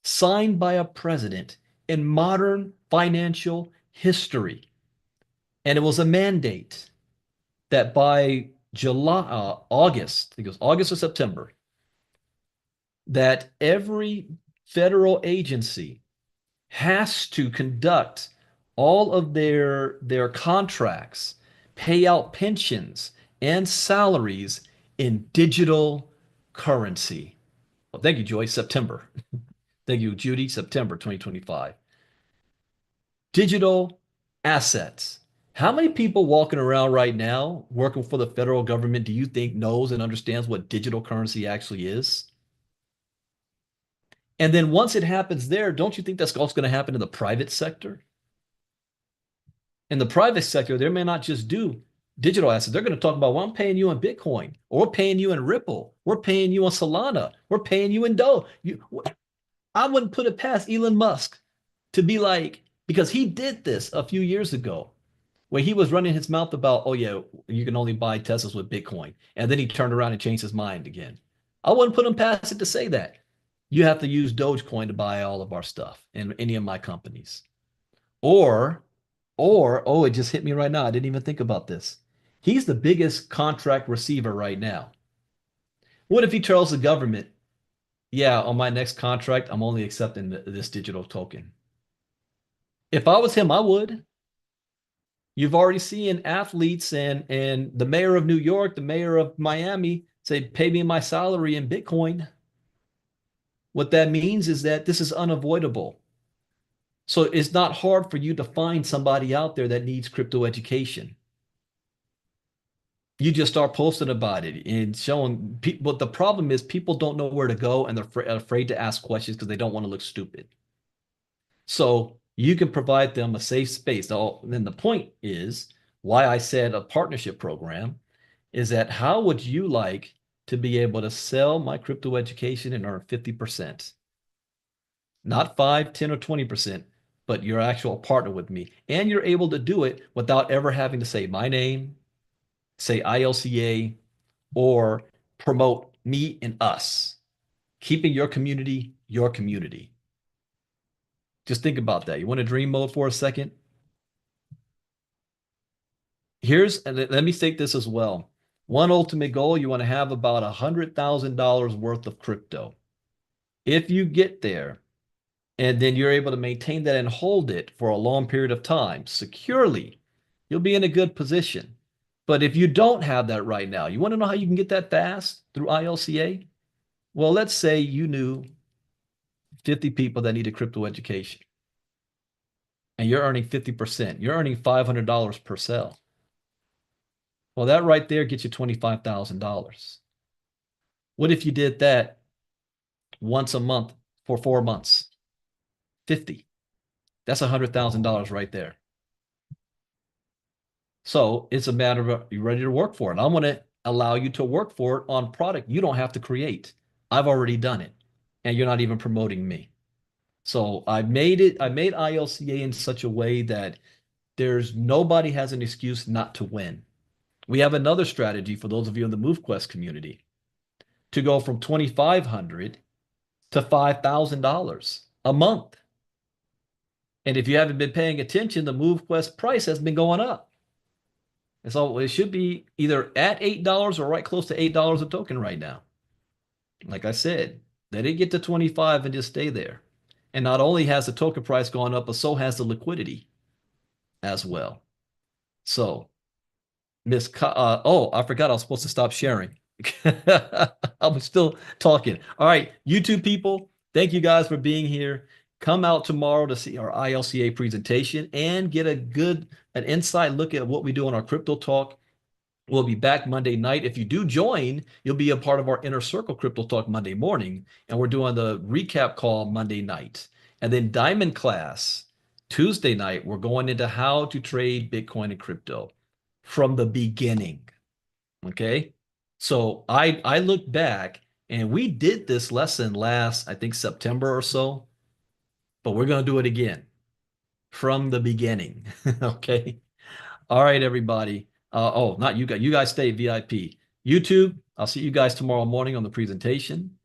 signed by a president in modern financial history. And it was a mandate that by August, I think it was August or September, that every federal agency has to conduct all of their contracts, pay out pensions and salaries in digital currency. Well, thank you, Joyce. September. Thank you, Judy. September 2025. Digital assets. How many people walking around right now working for the federal government do you think knows and understands what digital currency actually is? And then once it happens there, don't you think that's also going to happen in the private sector? In the private sector, they may not just do digital assets. They're going to talk about, well, I'm paying you in Bitcoin, or we're paying you in Ripple, we're paying you on Solana, we're paying you in Doge. I wouldn't put it past Elon Musk to be like, because he did this a few years ago, where he was running his mouth about, oh yeah, you can only buy Teslas with Bitcoin. And then he turned around and changed his mind again. I wouldn't put him past it to say that. You have to use Dogecoin to buy all of our stuff in any of my companies. Or, oh, it just hit me right now. I didn't even think about this. He's the biggest contract receiver right now. What if he tells the government, yeah, on my next contract, I'm only accepting this digital token? If I was him, I would. You've already seen athletes and the mayor of New York, the mayor of Miami say, pay me my salary in Bitcoin. What that means is that this is unavoidable. So it's not hard for you to find somebody out there that needs crypto education. You just start posting about it and showing people. But the problem is people don't know where to go and they're afraid to ask questions because they don't want to look stupid. So you can provide them a safe space. Now, then the point is why I said a partnership program is that how would you like to be able to sell my crypto education and earn 50%? Not 5, 10, or 20%, but your actual partner with me. And you're able to do it without ever having to say my name, say ILCA, or promote me and us. Keeping your community your community. Just think about that. You want to dream mode for a second? And let me state this as well. One ultimate goal, you want to have about $100,000 worth of crypto. If you get there, and then you're able to maintain that and hold it for a long period of time securely, you'll be in a good position. But if you don't have that right now, you want to know how you can get that fast through ILCA? Well, let's say you knew 50 people that needed crypto education and you're earning 50%. You're earning $500 per sale. Well, that right there gets you $25,000. What if you did that once a month for 4 months? 50. That's $100,000 right there. So it's a matter of you ready to work for it. I want to allow you to work for it on product you don't have to create. I've already done it, and you're not even promoting me. So I made ILCA in such a way that there's nobody has an excuse not to win. We have another strategy for those of you in the MoveQuest community to go from $2,500 to $5,000 a month. And if you haven't been paying attention, the MoveQuest price has been going up. And so it should be either at $8 or right close to $8 a token right now. Like I said, let it get to 25 and just stay there. And not only has the token price gone up, but so has the liquidity as well. So, I forgot I was supposed to stop sharing. I was still talking. All right, YouTube people, thank you guys for being here. Come out tomorrow to see our ILCA presentation and get an inside look at what we do on our crypto talk. We'll be back Monday night. If you do join, you'll be a part of our Inner Circle Crypto Talk Monday morning, and we're doing the recap call Monday night. And then Diamond class, Tuesday night, we're going into how to trade Bitcoin and crypto from the beginning. Okay? So I look back, and we did this lesson last, I think, September or so, but we're going to do it again from the beginning. Okay? All right, everybody. Not you guys. You guys stay VIP. YouTube, I'll see you guys tomorrow morning on the presentation.